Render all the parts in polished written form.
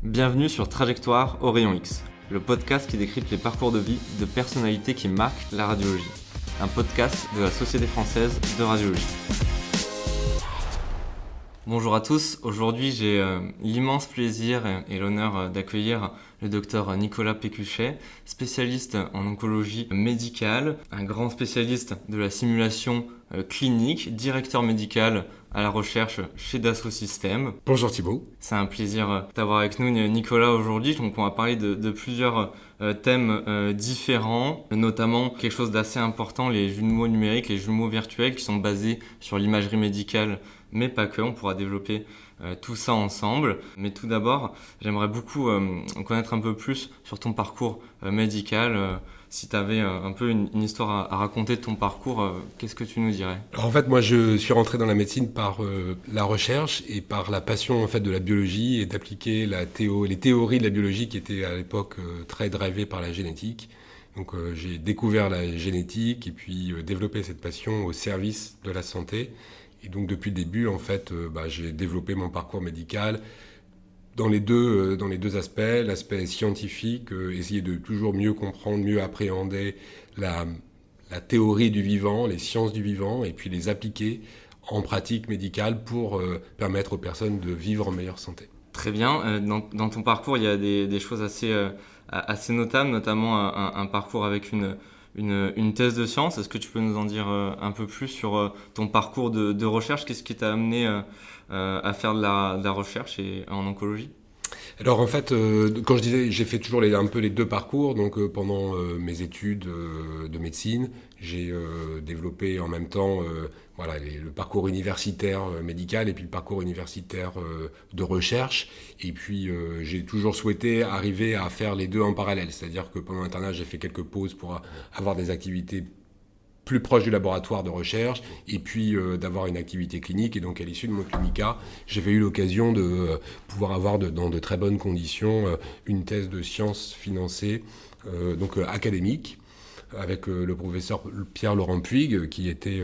Bienvenue sur Trajectoire Orion X, le podcast qui décrypte les parcours de vie de personnalités qui marquent la radiologie. Un podcast de la Société française de radiologie. Bonjour à tous, aujourd'hui j'ai l'immense plaisir et l'honneur d'accueillir le docteur Nicolas Pécuchet, spécialiste en oncologie médicale, un grand spécialiste de la simulation clinique, directeur médical à la recherche chez Dassault Systèmes. Bonjour Thibaut. C'est un plaisir d'avoir avec nous Nicolas aujourd'hui. Donc on va parler de plusieurs thèmes différents, notamment quelque chose d'assez important, les jumeaux numériques, les jumeaux virtuels qui sont basés sur l'imagerie médicale, mais pas que. On pourra développer tout ça ensemble. Mais tout d'abord, j'aimerais beaucoup connaître un peu plus sur ton parcours médical. Si tu avais un peu une histoire à raconter de ton parcours, qu'est-ce que tu nous dirais ? Alors en fait, moi je suis rentré dans la médecine par la recherche et par la passion en fait de la biologie et d'appliquer les théories de la biologie qui étaient à l'époque très drivées par la génétique. Donc j'ai découvert la génétique et puis développé cette passion au service de la santé. Et donc depuis le début, en fait, j'ai développé mon parcours médical dans les deux aspects. L'aspect scientifique, essayer de toujours mieux comprendre, mieux appréhender la théorie du vivant, les sciences du vivant, et puis les appliquer en pratique médicale pour permettre aux personnes de vivre en meilleure santé. Très bien. Dans ton parcours, il y a des choses assez notables, notamment un parcours avec une thèse de science. Est-ce que tu peux nous en dire un peu plus sur ton parcours de recherche ? Qu'est-ce qui t'a amené à faire de la recherche en oncologie ? Alors en fait, quand je disais, j'ai fait toujours un peu les deux parcours. Donc pendant mes études de médecine, j'ai développé en même temps le parcours universitaire médical et puis le parcours universitaire de recherche. Et puis j'ai toujours souhaité arriver à faire les deux en parallèle. C'est-à-dire que pendant l'internat, j'ai fait quelques pauses pour avoir des activités plus proche du laboratoire de recherche et puis d'avoir une activité clinique. Et donc à l'issue de mon clinica, j'avais eu l'occasion de pouvoir avoir dans de très bonnes conditions une thèse de sciences financée, académique, avec le professeur Pierre-Laurent Puig, qui était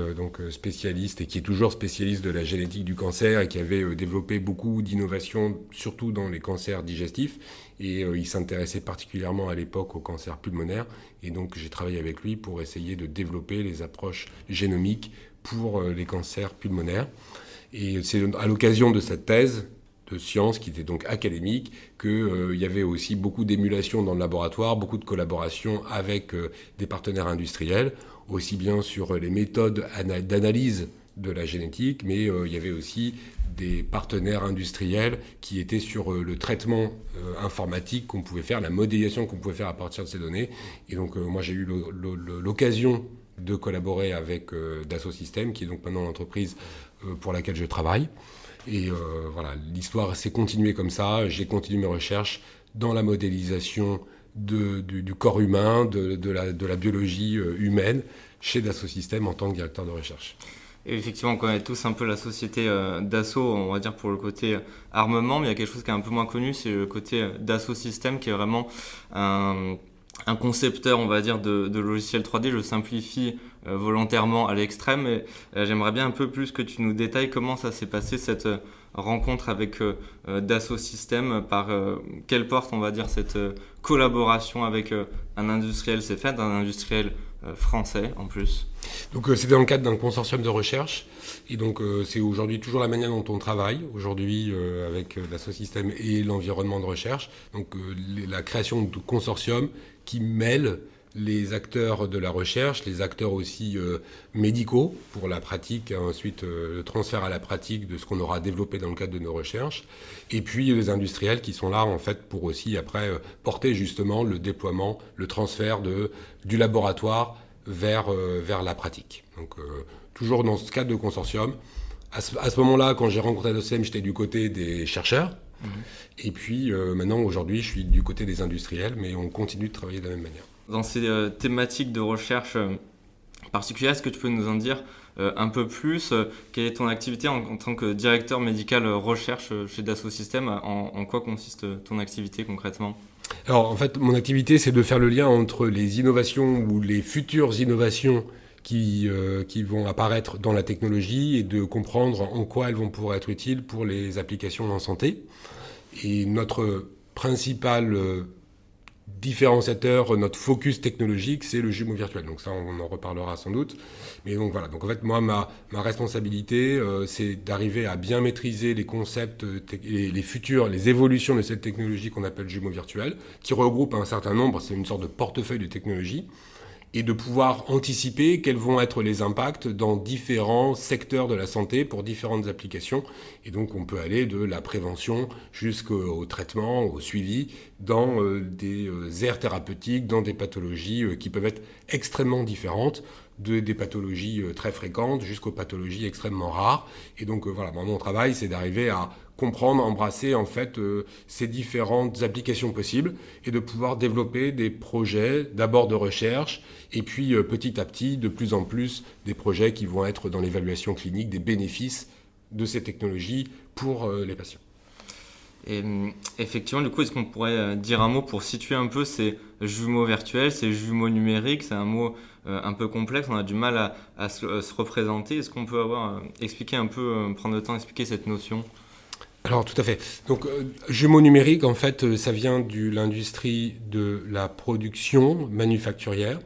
spécialiste et qui est toujours spécialiste de la génétique du cancer et qui avait développé beaucoup d'innovations, surtout dans les cancers digestifs. Et il s'intéressait particulièrement à l'époque au cancer pulmonaire. Et donc j'ai travaillé avec lui pour essayer de développer les approches génomiques pour les cancers pulmonaires. Et c'est à l'occasion de cette thèse de sciences qui était donc académique, qu'il y avait aussi beaucoup d'émulation dans le laboratoire, beaucoup de collaboration avec des partenaires industriels, aussi bien sur les méthodes d'analyse de la génétique, mais il y avait aussi des partenaires industriels qui étaient sur le traitement informatique qu'on pouvait faire, la modélisation qu'on pouvait faire à partir de ces données. Et donc moi j'ai eu l'occasion de collaborer avec Dassault Systèmes, qui est donc maintenant l'entreprise pour laquelle je travaille. Et l'histoire s'est continuée comme ça. J'ai continué mes recherches dans la modélisation du corps humain, de la biologie humaine chez Dassault Systèmes en tant que directeur de recherche. Et effectivement, on connaît tous un peu la société Dassault, on va dire pour le côté armement, mais il y a quelque chose qui est un peu moins connu, c'est le côté Dassault Systèmes qui est vraiment un concepteur, on va dire, de logiciels 3D. Je simplifie volontairement à l'extrême, mais j'aimerais bien un peu plus que tu nous détailles comment ça s'est passé, cette rencontre avec Dassault Systèmes, par quelle porte, on va dire, cette collaboration avec un industriel s'est faite, un industriel français en plus. Donc c'était dans le cadre d'un consortium de recherche, et donc c'est aujourd'hui toujours la manière dont on travaille aujourd'hui avec Dassault Systèmes et l'environnement de recherche. Donc la création de consortiums qui mêlent les acteurs de la recherche, les acteurs aussi médicaux pour la pratique, ensuite le transfert à la pratique de ce qu'on aura développé dans le cadre de nos recherches, et puis les industriels qui sont là en fait pour aussi après porter justement le déploiement, le transfert du laboratoire vers la pratique. Donc toujours dans ce cadre de consortium. À ce moment-là, quand j'ai rencontré Dassault, j'étais du côté des chercheurs. Et puis maintenant, aujourd'hui, je suis du côté des industriels, mais on continue de travailler de la même manière. Dans ces thématiques de recherche particulières, est-ce que tu peux nous en dire un peu plus ? Quelle est ton activité en tant que directeur médical recherche chez Dassault Systèmes ? En quoi consiste ton activité concrètement ? Alors en fait, mon activité, c'est de faire le lien entre les innovations ou les futures innovations qui vont apparaître dans la technologie et de comprendre en quoi elles vont pouvoir être utiles pour les applications en santé. Et notre principal différenciateur, notre focus technologique, c'est le jumeau virtuel. Donc ça, on en reparlera sans doute. Mais donc voilà. Donc en fait, moi, ma responsabilité, c'est d'arriver à bien maîtriser les concepts, les évolutions de cette technologie qu'on appelle jumeau virtuel, qui regroupe un certain nombre, c'est une sorte de portefeuille de technologies, et de pouvoir anticiper quels vont être les impacts dans différents secteurs de la santé pour différentes applications. Et donc on peut aller de la prévention jusqu'au traitement, au suivi, dans des aires thérapeutiques, dans des pathologies qui peuvent être extrêmement différentes, des pathologies très fréquentes jusqu'aux pathologies extrêmement rares. Et donc voilà, mon travail, c'est d'arriver à comprendre, embrasser en fait ces différentes applications possibles et de pouvoir développer des projets d'abord de recherche et puis petit à petit de plus en plus des projets qui vont être dans l'évaluation clinique des bénéfices de ces technologies pour les patients. Et effectivement, du coup, est-ce qu'on pourrait dire un mot pour situer un peu ces jumeaux virtuels, ces jumeaux numériques? C'est un mot un peu complexe, on a du mal à se représenter. Est-ce qu'on peut expliquer un peu, prendre le temps d'expliquer cette notion? Alors tout à fait. Donc jumeaux numériques, en fait, ça vient de l'industrie de la production manufacturière.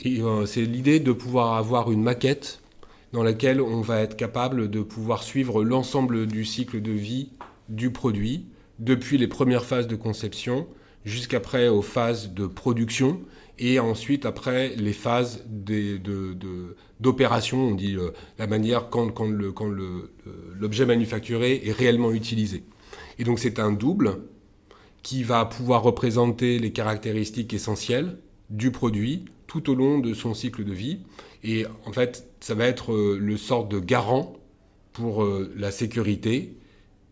Et c'est l'idée de pouvoir avoir une maquette dans laquelle on va être capable de pouvoir suivre l'ensemble du cycle de vie du produit, depuis les premières phases de conception jusqu'après aux phases de production et ensuite après les phases d'opération, on dit la manière quand l'objet manufacturé est réellement utilisé. Et donc c'est un double qui va pouvoir représenter les caractéristiques essentielles du produit tout au long de son cycle de vie. Et en fait, ça va être le sort de garant pour la sécurité.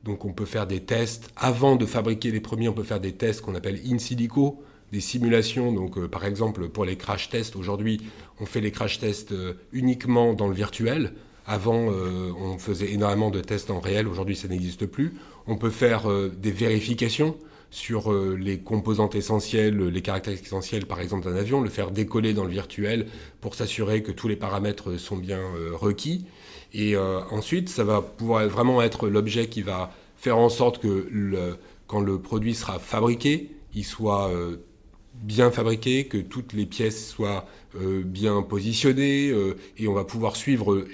Donc on peut faire des tests, avant de fabriquer les premiers, on peut faire des tests qu'on appelle in silico, des simulations. Donc par exemple pour les crash tests, aujourd'hui on fait les crash tests uniquement dans le virtuel. Avant on faisait énormément de tests en réel, aujourd'hui ça n'existe plus. On peut faire des vérifications sur les composantes essentielles, les caractéristiques essentielles par exemple d'un avion, le faire décoller dans le virtuel pour s'assurer que tous les paramètres sont bien requis. Et ensuite, ça va pouvoir vraiment être l'objet qui va faire en sorte que quand le produit sera fabriqué, il soit bien fabriqué, que toutes les pièces soient bien positionnées, et on va pouvoir suivre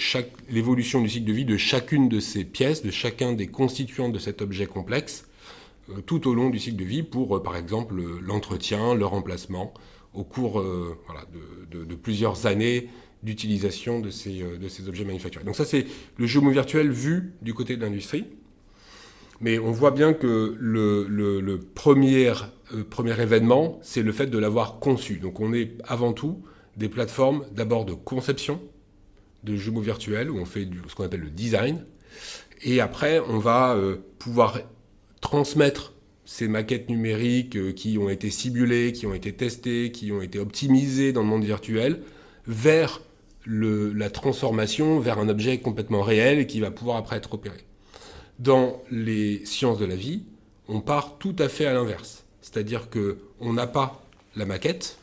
l'évolution du cycle de vie de chacune de ces pièces, de chacun des constituants de cet objet complexe, tout au long du cycle de vie pour, par exemple, l'entretien, le remplacement, au cours de plusieurs années d'utilisation de ces objets manufacturés. Donc ça, c'est le jumeau virtuel vu du côté de l'industrie. Mais on voit bien que le premier événement, c'est le fait de l'avoir conçu. Donc on est avant tout des plateformes d'abord de conception de jumeaux virtuels, où on fait ce qu'on appelle le design. Et après, on va pouvoir transmettre ces maquettes numériques qui ont été simulées, qui ont été testées, qui ont été optimisées dans le monde virtuel, vers la transformation vers un objet complètement réel et qui va pouvoir après être opéré. Dans les sciences de la vie, on part tout à fait à l'inverse. C'est-à-dire qu'on n'a pas la maquette,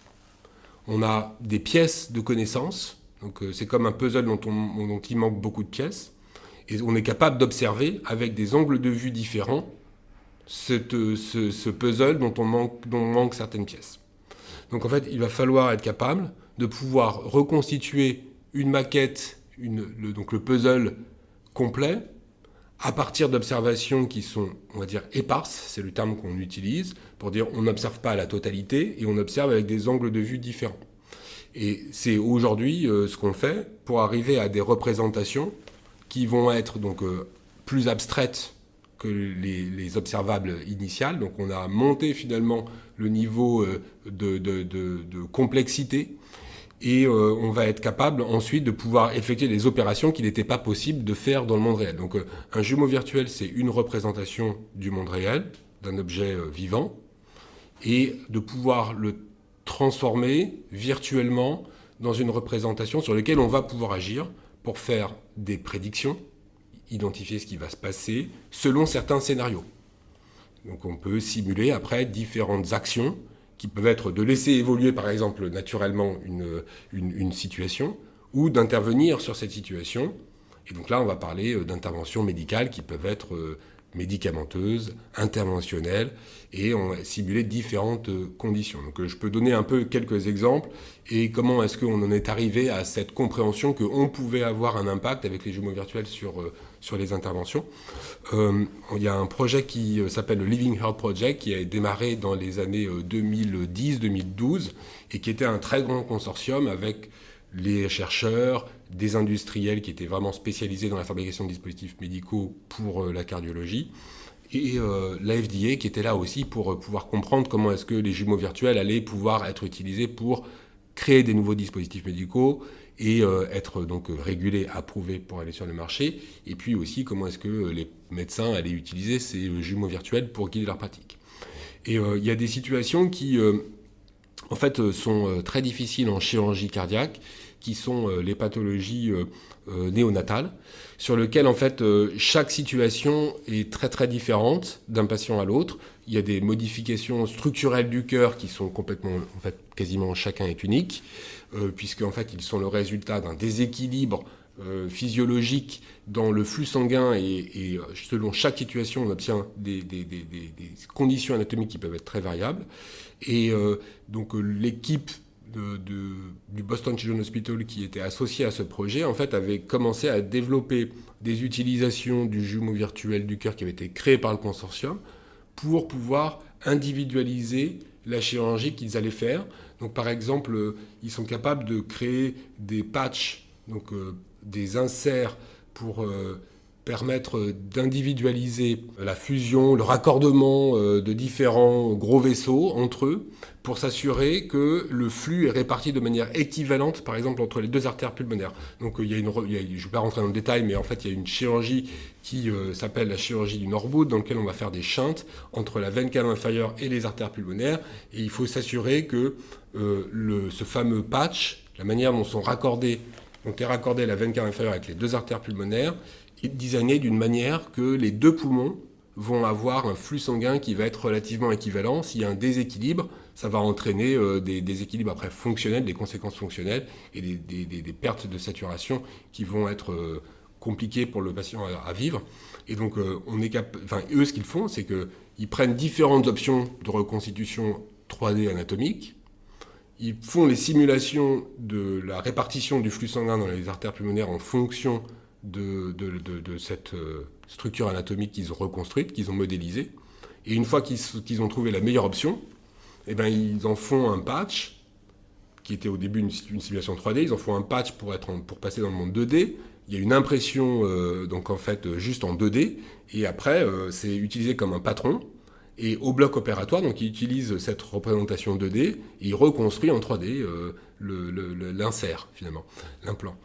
on a des pièces de connaissances, donc c'est comme un puzzle dont il manque beaucoup de pièces, et on est capable d'observer avec des angles de vue différents ce puzzle dont manque certaines pièces. Donc en fait, il va falloir être capable de pouvoir reconstituer une maquette, donc le puzzle complet, à partir d'observations qui sont, on va dire, éparses, c'est le terme qu'on utilise, pour dire on n'observe pas la totalité et on observe avec des angles de vue différents. Et c'est aujourd'hui ce qu'on fait pour arriver à des représentations qui vont être donc plus abstraites que les observables initiales. Donc on a monté finalement le niveau de complexité et on va être capable ensuite de pouvoir effectuer des opérations qu'il n'était pas possible de faire dans le monde réel. Donc un jumeau virtuel, c'est une représentation du monde réel, d'un objet vivant, et de pouvoir le transformer virtuellement dans une représentation sur laquelle on va pouvoir agir pour faire des prédictions, identifier ce qui va se passer selon certains scénarios. Donc on peut simuler après différentes actions qui peuvent être de laisser évoluer par exemple naturellement une situation ou d'intervenir sur cette situation. Et donc là on va parler d'interventions médicales qui peuvent être médicamenteuse, interventionnelle, et on a simulé différentes conditions. Donc je peux donner un peu quelques exemples et comment est-ce qu'on en est arrivé à cette compréhension qu'on pouvait avoir un impact avec les jumeaux virtuels sur les interventions. Il y a un projet qui s'appelle le Living Health Project qui a démarré dans les années 2010-2012 et qui était un très grand consortium avec les chercheurs, des industriels qui étaient vraiment spécialisés dans la fabrication de dispositifs médicaux pour la cardiologie, et la FDA qui était là aussi pour pouvoir comprendre comment est-ce que les jumeaux virtuels allaient pouvoir être utilisés pour créer des nouveaux dispositifs médicaux et être donc régulés, approuvés pour aller sur le marché, et puis aussi comment est-ce que les médecins allaient utiliser ces jumeaux virtuels pour guider leur pratique. Et il y a des situations qui en fait, sont très difficiles en chirurgie cardiaque, qui sont les pathologies néonatales, sur lesquelles, en fait, chaque situation est très très différente d'un patient à l'autre. Il y a des modifications structurelles du cœur qui sont complètement, en fait, quasiment chacun est unique, puisque, en fait, ils sont le résultat d'un déséquilibre physiologique dans le flux sanguin et selon chaque situation, on obtient des conditions anatomiques qui peuvent être très variables. Et donc l'équipe du Boston Children's Hospital qui était associée à ce projet, en fait, avait commencé à développer des utilisations du jumeau virtuel du cœur qui avait été créé par le consortium pour pouvoir individualiser la chirurgie qu'ils allaient faire. Donc par exemple, ils sont capables de créer des patchs, donc des inserts pour permettre d'individualiser la fusion, le raccordement de différents gros vaisseaux entre eux pour s'assurer que le flux est réparti de manière équivalente, par exemple, entre les deux artères pulmonaires. Donc je ne vais pas rentrer dans le détail, mais en fait, il y a une chirurgie qui s'appelle la chirurgie du Norwood, dans laquelle on va faire des shunts entre la veine cave inférieure et les artères pulmonaires. Et il faut s'assurer que ce fameux patch, la manière dont sont raccordés, dont est raccordée la veine cave inférieure avec les deux artères pulmonaires, est designé d'une manière que les deux poumons vont avoir un flux sanguin qui va être relativement équivalent. S'il y a un déséquilibre, ça va entraîner des déséquilibres après fonctionnels, des conséquences fonctionnelles et des pertes de saturation qui vont être compliquées pour le patient à vivre. Et donc, eux, ce qu'ils font, c'est qu'ils prennent différentes options de reconstitution 3D anatomique. Ils font les simulations de la répartition du flux sanguin dans les artères pulmonaires en fonction de cette structure anatomique qu'ils ont reconstruite, qu'ils ont modélisée. Et une fois qu'ils ont trouvé la meilleure option, eh ben, ils en font un patch, qui était au début une simulation 3D, ils en font un patch pour passer dans le monde 2D. Il y a une impression, donc en fait, juste en 2D, et après, c'est utilisé comme un patron. Et au bloc opératoire, donc, il utilise cette représentation 2D, et il reconstruit en 3D l'insert, finalement, l'implant.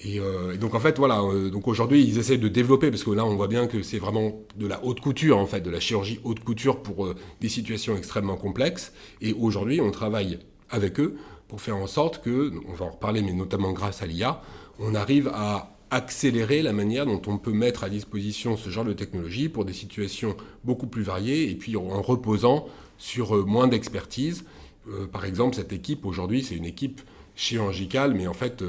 Et donc en fait voilà, donc aujourd'hui ils essaient de développer, parce que là on voit bien que c'est vraiment de la haute couture en fait, de la chirurgie haute couture pour des situations extrêmement complexes. Et aujourd'hui on travaille avec eux pour faire en sorte que, on va en reparler, mais notamment grâce à l'IA, on arrive à accélérer la manière dont on peut mettre à disposition ce genre de technologie pour des situations beaucoup plus variées et puis en reposant sur moins d'expertise. Par exemple, cette équipe aujourd'hui, c'est une équipe chirurgicale, mais en fait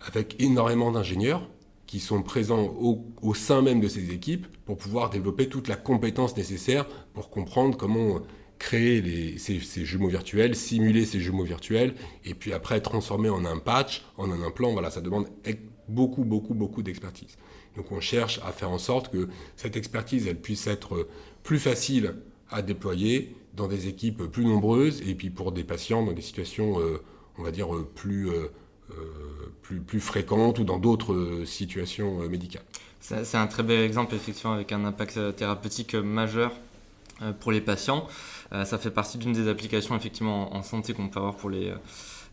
avec énormément d'ingénieurs qui sont présents au sein même de ces équipes pour pouvoir développer toute la compétence nécessaire pour comprendre comment créer ces jumeaux virtuels, simuler ces jumeaux virtuels, et puis après transformer en un patch, en un implant. Voilà, ça demande beaucoup d'expertise. Donc on cherche à faire en sorte que cette expertise, elle puisse être plus facile à déployer dans des équipes plus nombreuses, et puis pour des patients dans des situations, on va dire, plus fréquentes ou dans d'autres situations médicales. C'est un très bel exemple, effectivement, avec un impact thérapeutique majeur pour les patients. Ça fait partie d'une des applications, effectivement, en santé qu'on peut avoir pour les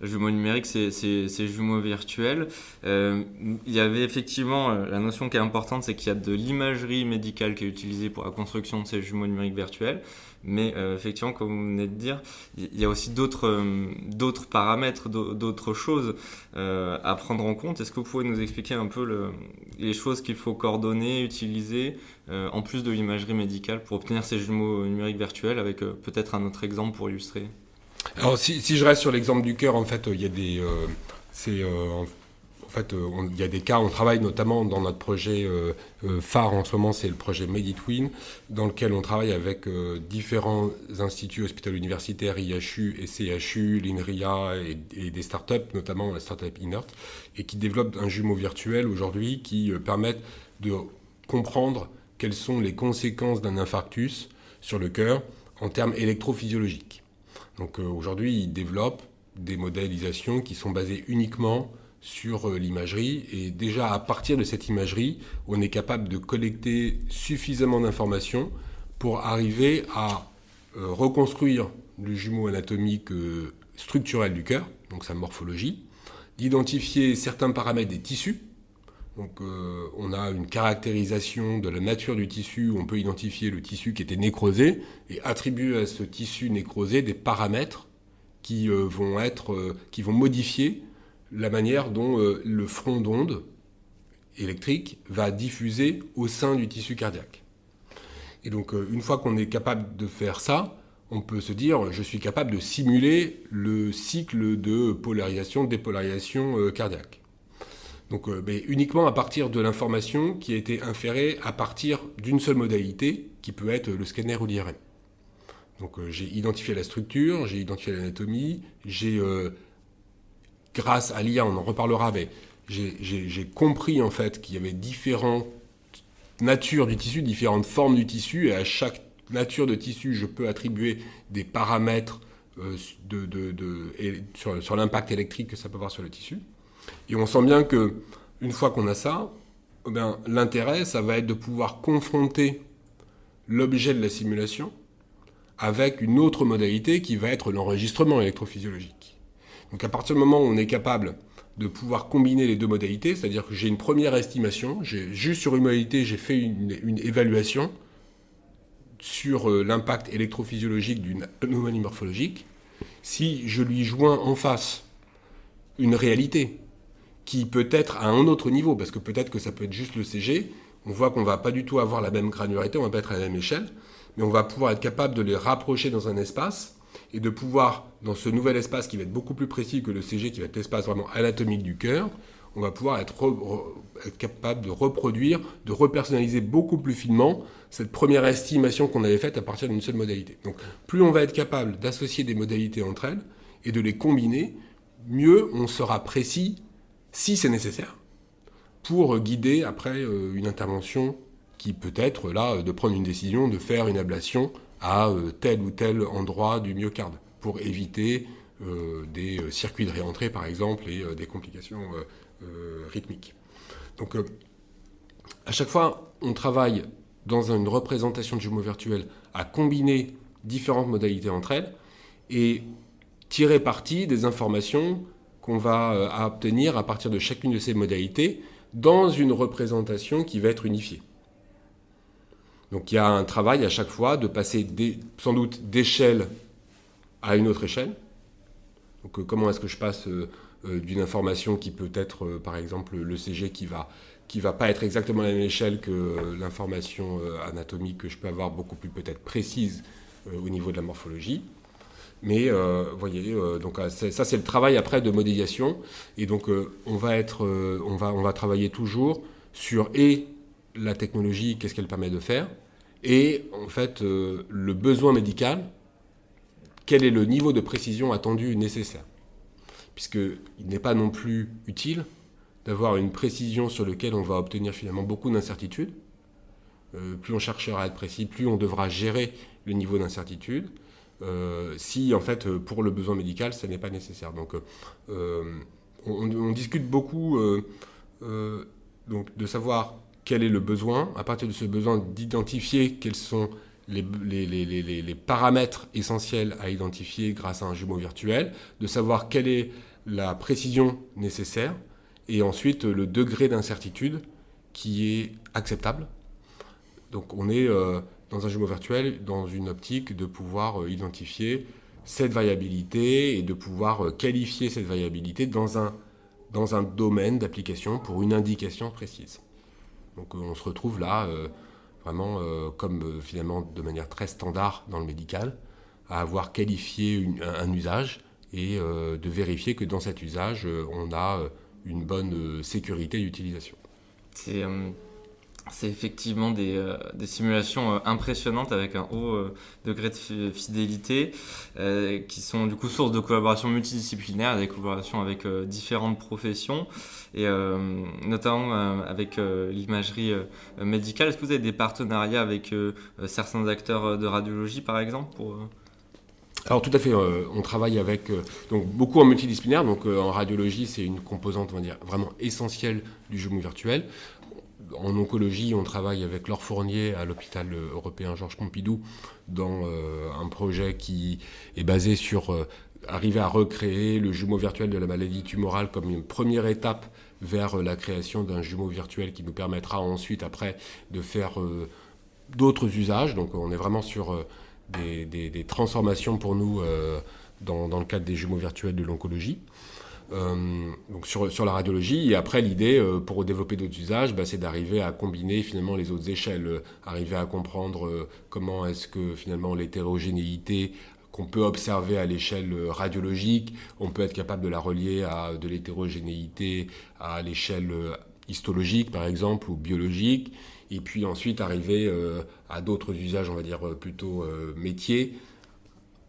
jumeaux numériques, ces jumeaux virtuels. Il y avait effectivement la notion qui est importante, c'est qu'il y a de l'imagerie médicale qui est utilisée pour la construction de ces jumeaux numériques virtuels. Mais effectivement, comme vous venez de dire, il y a aussi d'autres paramètres, d'autres choses à prendre en compte. Est-ce que vous pouvez nous expliquer un peu les choses qu'il faut coordonner, utiliser, en plus de l'imagerie médicale pour obtenir ces jumeaux numériques virtuels, avec peut-être un autre exemple pour illustrer? Alors si je reste sur l'exemple du cœur, en fait, il y a fait, il y a des cas, on travaille notamment dans notre projet phare en ce moment, c'est le projet Meditwin, dans lequel on travaille avec différents instituts hospitalo-universitaires, IHU et CHU, l'INRIA et des startups, notamment la startup Inert, et qui développent un jumeau virtuel aujourd'hui qui permettent de comprendre quelles sont les conséquences d'un infarctus sur le cœur en termes électrophysiologiques. Donc aujourd'hui, ils développent des modélisations qui sont basées uniquement sur l'imagerie, et déjà à partir de cette imagerie, on est capable de collecter suffisamment d'informations pour arriver à reconstruire le jumeau anatomique structurel du cœur, donc sa morphologie, d'identifier certains paramètres des tissus. Donc on a une caractérisation de la nature du tissu, on peut identifier le tissu qui était nécrosé et attribuer à ce tissu nécrosé des paramètres qui vont modifier la manière dont le front d'onde électrique va diffuser au sein du tissu cardiaque. Et donc, une fois qu'on est capable de faire ça, on peut se dire, je suis capable de simuler le cycle de polarisation, dépolarisation cardiaque. Donc, mais uniquement à partir de l'information qui a été inférée à partir d'une seule modalité, qui peut être le scanner ou l'IRM. Donc, j'ai identifié la structure, j'ai identifié l'anatomie, grâce à l'IA, on en reparlera, mais j'ai compris en fait qu'il y avait différentes natures du tissu, différentes formes du tissu, et à chaque nature de tissu, je peux attribuer des paramètres sur l'impact électrique que ça peut avoir sur le tissu. Et on sent bien que une fois qu'on a ça, l'intérêt, ça va être de pouvoir confronter l'objet de la simulation avec une autre modalité qui va être l'enregistrement électrophysiologique. Donc à partir du moment où on est capable de pouvoir combiner les deux modalités, c'est-à-dire que j'ai une première estimation, juste sur une modalité, j'ai fait une évaluation sur l'impact électrophysiologique d'une anomalie morphologique. Si je lui joins en face une réalité qui peut être à un autre niveau, parce que peut-être que ça peut être juste le CG, on voit qu'on ne va pas du tout avoir la même granularité, on ne va pas être à la même échelle, mais on va pouvoir être capable de les rapprocher dans un espace et de pouvoir, dans ce nouvel espace qui va être beaucoup plus précis que le CG, qui va être l'espace vraiment anatomique du cœur, on va pouvoir être capable de reproduire, de repersonnaliser beaucoup plus finement cette première estimation qu'on avait faite à partir d'une seule modalité. Donc plus on va être capable d'associer des modalités entre elles et de les combiner, mieux on sera précis, si c'est nécessaire, pour guider après une intervention qui peut être là de prendre une décision de faire une ablation à tel ou tel endroit du myocarde pour éviter des circuits de réentrée par exemple et des complications rythmiques. Donc à chaque fois on travaille dans une représentation de jumeaux virtuels à combiner différentes modalités entre elles et tirer parti des informations qu'on va obtenir à partir de chacune de ces modalités dans une représentation qui va être unifiée. Donc il y a un travail à chaque fois de passer sans doute d'échelle à une autre échelle. Donc comment est-ce que je passe d'une information qui peut être par exemple le CG qui va pas être exactement à la même échelle que l'information anatomique que je peux avoir beaucoup plus peut-être précise au niveau de la morphologie. Mais vous voyez, donc ça c'est le travail après de modélisation. Et donc on va travailler toujours sur la technologie, qu'est-ce qu'elle permet de faire, et en fait le besoin médical, quel est le niveau de précision attendu nécessaire. Puisqu'il n'est pas non plus utile d'avoir une précision sur laquelle on va obtenir finalement beaucoup d'incertitudes. Plus on cherchera à être précis, plus on devra gérer le niveau d'incertitude. Si en fait pour le besoin médical ça n'est pas nécessaire. Donc on discute beaucoup donc, de savoir quel est le besoin, à partir de ce besoin d'identifier quels sont les paramètres essentiels à identifier grâce à un jumeau virtuel, de savoir quelle est la précision nécessaire et ensuite le degré d'incertitude qui est acceptable. Donc on est dans un jumeau virtuel, dans une optique de pouvoir identifier cette variabilité et de pouvoir qualifier cette variabilité dans un domaine d'application pour une indication précise. Donc on se retrouve là vraiment comme finalement de manière très standard dans le médical, à avoir qualifié un usage et de vérifier que dans cet usage on a une bonne sécurité d'utilisation. C'est effectivement des simulations impressionnantes avec un haut degré de fidélité qui sont du coup source de collaboration multidisciplinaire, des collaborations avec différentes professions et notamment avec l'imagerie médicale. Est-ce que vous avez des partenariats avec certains acteurs de radiologie par exemple Alors tout à fait, on travaille avec donc beaucoup en multidisciplinaire, donc en radiologie c'est une composante on va dire vraiment essentielle du jumeau virtuel. En oncologie, on travaille avec Laure Fournier à l'hôpital européen Georges Pompidou dans un projet qui est basé sur arriver à recréer le jumeau virtuel de la maladie tumorale comme une première étape vers la création d'un jumeau virtuel qui nous permettra ensuite, après, de faire d'autres usages. Donc on est vraiment sur des transformations pour nous dans le cadre des jumeaux virtuels de l'oncologie. Donc sur la radiologie, et après l'idée pour développer d'autres usages, c'est d'arriver à combiner finalement les autres échelles, arriver à comprendre comment est-ce que finalement l'hétérogénéité qu'on peut observer à l'échelle radiologique, on peut être capable de la relier à de l'hétérogénéité à l'échelle histologique par exemple ou biologique, et puis ensuite arriver à d'autres usages, on va dire plutôt métiers,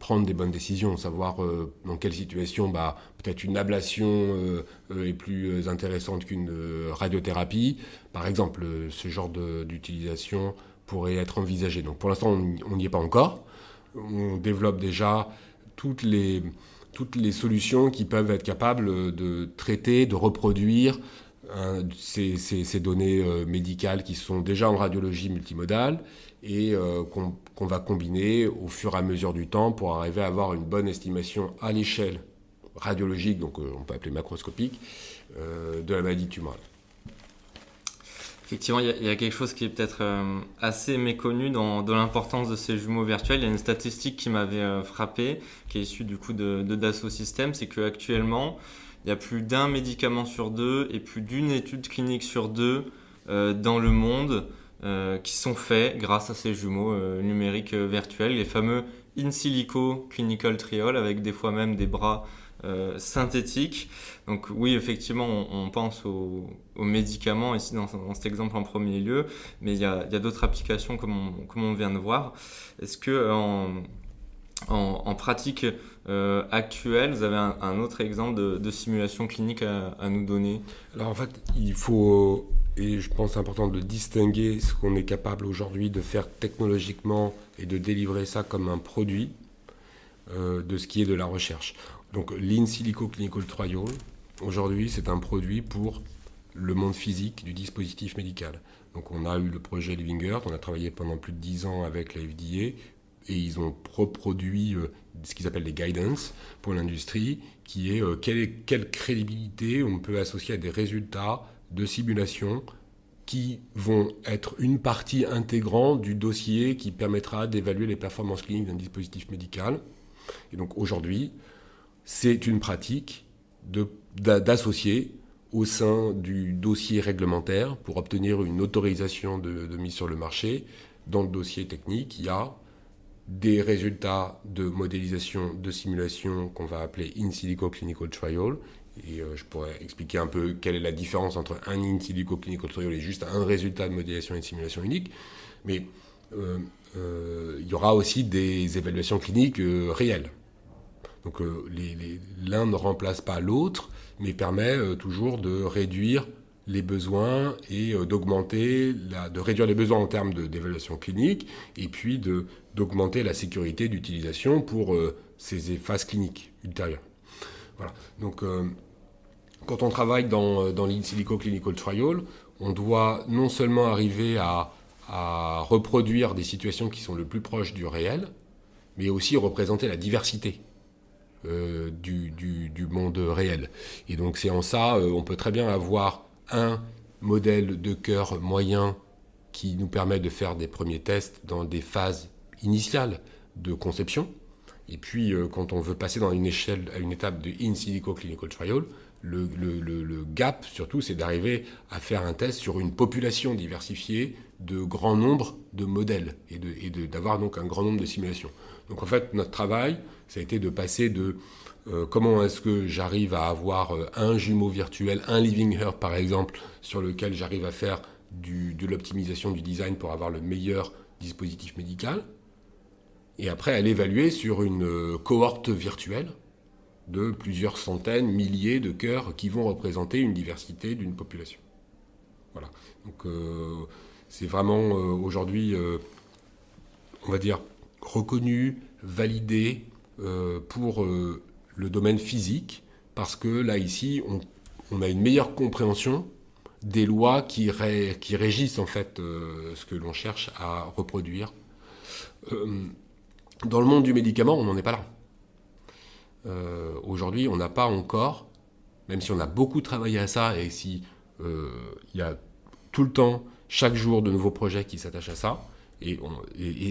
prendre des bonnes décisions, savoir dans quelle situation peut-être une ablation est plus intéressante qu'une radiothérapie. Par exemple, ce genre d'utilisation pourrait être envisagé. Donc pour l'instant, on n'y est pas encore. On développe déjà toutes les solutions qui peuvent être capables de traiter, de reproduire ces données médicales qui sont déjà en radiologie multimodale et qu'on va combiner au fur et à mesure du temps pour arriver à avoir une bonne estimation à l'échelle radiologique, donc on peut appeler macroscopique, de la maladie tumorale. Effectivement, il y a quelque chose qui est peut-être assez méconnu dans l'importance de ces jumeaux virtuels. Il y a une statistique qui m'avait frappé, qui est issue du coup de Dassault Systèmes, c'est qu'actuellement, il y a plus d'un médicament sur deux et plus d'une étude clinique sur deux dans le monde qui sont faits grâce à ces jumeaux numériques virtuels, les fameux in silico clinical trials, avec des fois même des bras synthétiques. Donc oui, effectivement, on pense aux médicaments ici dans cet exemple en premier lieu, mais il y a d'autres applications comme on vient de voir. Est-ce que en pratique actuelle, vous avez un autre exemple de simulation clinique à nous donner? Alors en fait, il faut, et je pense c'est important de distinguer ce qu'on est capable aujourd'hui de faire technologiquement et de délivrer ça comme un produit de ce qui est de la recherche. Donc l'in silico clinical trial, aujourd'hui, c'est un produit pour le monde physique du dispositif médical. Donc on a eu le projet Living Earth, on a travaillé pendant plus de 10 ans avec la FDA, et ils ont reproduit ce qu'ils appellent des guidance pour l'industrie, qui est quelle crédibilité on peut associer à des résultats de simulation qui vont être une partie intégrante du dossier qui permettra d'évaluer les performances cliniques d'un dispositif médical. Et donc aujourd'hui, c'est une pratique d'associer au sein du dossier réglementaire pour obtenir une autorisation de mise sur le marché. Dans le dossier technique, il y a des résultats de modélisation, de simulation qu'on va appeler in silico clinical trial. Et je pourrais expliquer un peu quelle est la différence entre un in silico clinical trial et juste un résultat de modélisation et de simulation unique. Mais il y aura aussi des évaluations cliniques réelles. Donc l'un ne remplace pas l'autre, mais permet toujours de réduire les besoins et de réduire les besoins en termes d'évaluation clinique, et puis d'augmenter la sécurité d'utilisation pour ces phases cliniques ultérieures. Voilà. Donc quand on travaille dans l'in silico clinical trial, on doit non seulement arriver à reproduire des situations qui sont le plus proches du réel, mais aussi représenter la diversité du monde réel. Et donc c'est en ça, on peut très bien avoir un modèle de cœur moyen qui nous permet de faire des premiers tests dans des phases initiales de conception. Et puis quand on veut passer à une étape de in silico clinical trial, le gap surtout, c'est d'arriver à faire un test sur une population diversifiée de grand nombre de modèles et d'avoir donc un grand nombre de simulations. Donc en fait, notre travail, Ça a été de passer de comment est-ce que j'arrive à avoir un jumeau virtuel, un Living Heart par exemple, sur lequel j'arrive à faire de l'optimisation du design pour avoir le meilleur dispositif médical, et après à l'évaluer sur une cohorte virtuelle de plusieurs centaines, milliers de cœurs qui vont représenter une diversité d'une population. Voilà. Donc c'est vraiment aujourd'hui, on va dire, reconnu, validé pour le domaine physique, parce que là, ici, on a une meilleure compréhension des lois qui régissent en fait ce que l'on cherche à reproduire. Dans le monde du médicament, on n'en est pas là. Aujourd'hui, on n'a pas encore, même si on a beaucoup travaillé à ça, et si il y a tout le temps, chaque jour, de nouveaux projets qui s'attachent à ça, et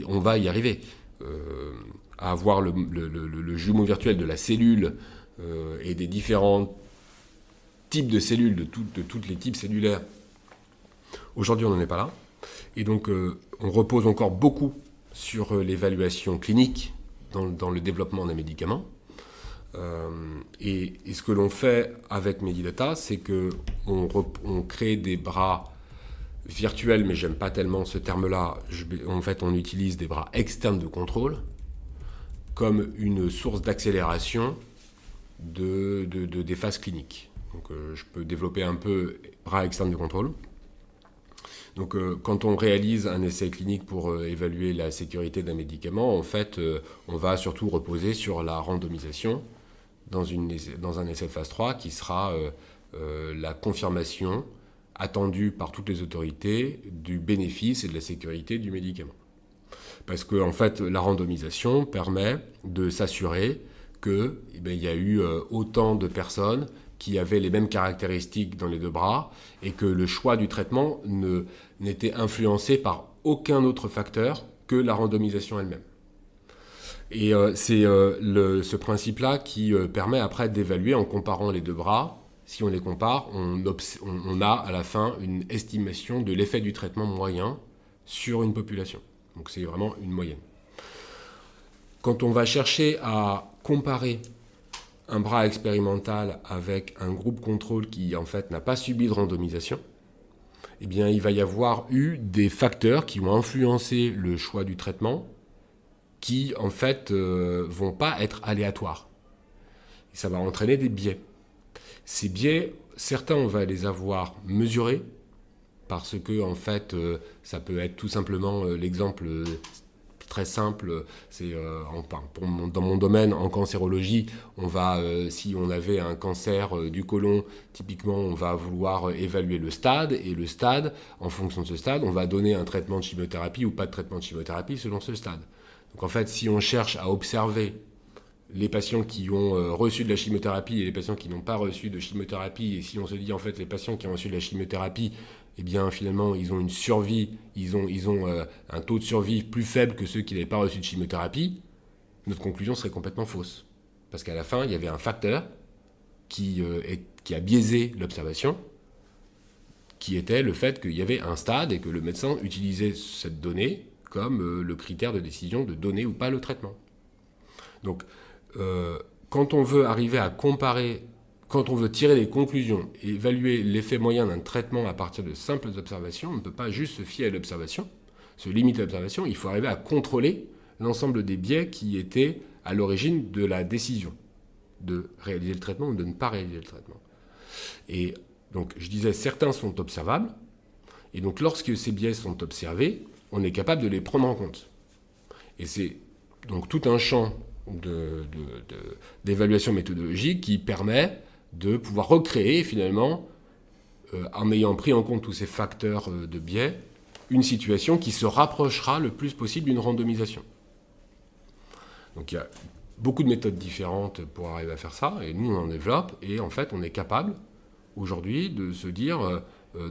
on va y arriver. À avoir le jumeau virtuel de la cellule et des différents types de cellules, de tous les types cellulaires. Aujourd'hui, on n'en est pas là. Et donc, on repose encore beaucoup sur l'évaluation clinique dans le développement des médicaments. Et ce que l'on fait avec Medidata, c'est qu'on crée des bras virtuels, mais j'aime pas tellement ce terme-là. En fait, on utilise des bras externes de contrôle comme une source d'accélération des phases cliniques. Donc, je peux développer un peu bras externes de contrôle. Donc, quand on réalise un essai clinique pour évaluer la sécurité d'un médicament, en fait, on va surtout reposer sur la randomisation dans un essai de phase 3 qui sera la confirmation attendue par toutes les autorités du bénéfice et de la sécurité du médicament. Parce que en fait, la randomisation permet de s'assurer qu'il y a eu autant de personnes qui avaient les mêmes caractéristiques dans les deux bras et que le choix du traitement n'était influencé par aucun autre facteur que la randomisation elle-même. Et c'est ce principe-là qui permet après d'évaluer en comparant les deux bras. Si on les compare, on a à la fin une estimation de l'effet du traitement moyen sur une population. Donc c'est vraiment une moyenne. Quand on va chercher à comparer un bras expérimental avec un groupe contrôle qui en fait n'a pas subi de randomisation, eh bien il va y avoir eu des facteurs qui ont influencé le choix du traitement qui en fait vont pas être aléatoires. Et ça va entraîner des biais. Ces biais, certains on va les avoir mesurés, parce que en fait, ça peut être tout simplement l'exemple très simple. C'est dans mon domaine en cancérologie, on va, si on avait un cancer du côlon, typiquement, on va vouloir évaluer le stade, et le stade, en fonction de ce stade, on va donner un traitement de chimiothérapie ou pas de traitement de chimiothérapie selon ce stade. Donc en fait, si on cherche à observer les patients qui ont reçu de la chimiothérapie et les patients qui n'ont pas reçu de chimiothérapie, et si on se dit en fait les patients qui ont reçu de la chimiothérapie, eh bien finalement ils ont une survie, ils ont un taux de survie plus faible que ceux qui n'avaient pas reçu de chimiothérapie, notre conclusion serait complètement fausse. Parce qu'à la fin, il y avait un facteur qui a biaisé l'observation, qui était le fait qu'il y avait un stade et que le médecin utilisait cette donnée comme le critère de décision de donner ou pas le traitement. Donc, quand on veut arriver à comparer, quand on veut tirer des conclusions et évaluer l'effet moyen d'un traitement à partir de simples observations, on ne peut pas juste se fier à l'observation, se limiter à l'observation, il faut arriver à contrôler l'ensemble des biais qui étaient à l'origine de la décision de réaliser le traitement ou de ne pas réaliser le traitement. Et donc, je disais, certains sont observables, et donc lorsque ces biais sont observés, on est capable de les prendre en compte. Et c'est donc tout un champ d'évaluation méthodologique qui permet de pouvoir recréer finalement, en ayant pris en compte tous ces facteurs de biais, une situation qui se rapprochera le plus possible d'une randomisation. Donc il y a beaucoup de méthodes différentes pour arriver à faire ça, et nous on en développe, et en fait on est capable aujourd'hui de se dire,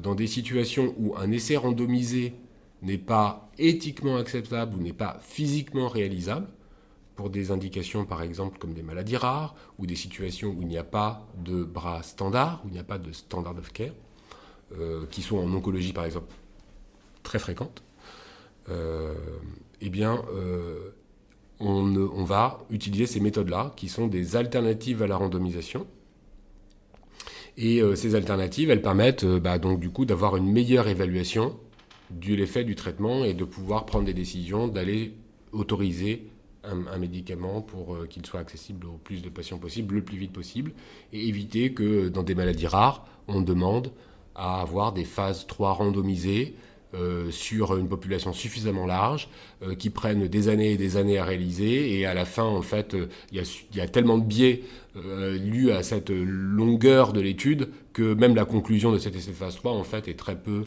dans des situations où un essai randomisé n'est pas éthiquement acceptable ou n'est pas physiquement réalisable, pour des indications par exemple comme des maladies rares, ou des situations où il n'y a pas de bras standard, où il n'y a pas de standard of care, qui sont en oncologie par exemple très fréquentes, on va utiliser ces méthodes-là, qui sont des alternatives à la randomisation. Et ces alternatives, elles permettent donc du coup d'avoir une meilleure évaluation de l'effet du traitement et de pouvoir prendre des décisions d'aller autoriser un médicament pour qu'il soit accessible au plus de patients possible, le plus vite possible, et éviter que dans des maladies rares, on demande à avoir des phases 3 randomisées sur une population suffisamment large, qui prennent des années et des années à réaliser, et à la fin, en fait, il y a tellement de biais lus à cette longueur de l'étude que même la conclusion de cet essai de phase 3, en fait, est très peu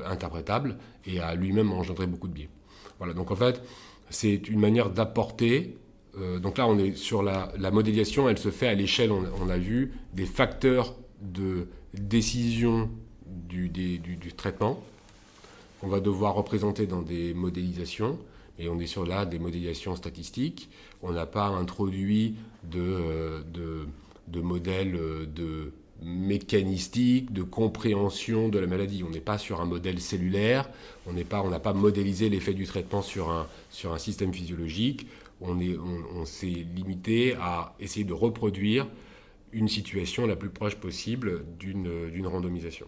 interprétable et a lui-même engendré beaucoup de biais. Voilà, donc en fait, c'est une manière d'apporter. Donc là, on est sur la modélisation, elle se fait à l'échelle, on a vu, des facteurs de décision du traitement qu'on va devoir représenter dans des modélisations. Et on est sur là des modélisations statistiques. On n'a pas introduit de modèles de mécanistique, de compréhension de la maladie. On n'est pas sur un modèle cellulaire, on n'a pas modélisé l'effet du traitement sur un système physiologique. On s'est limité à essayer de reproduire une situation la plus proche possible d'une randomisation.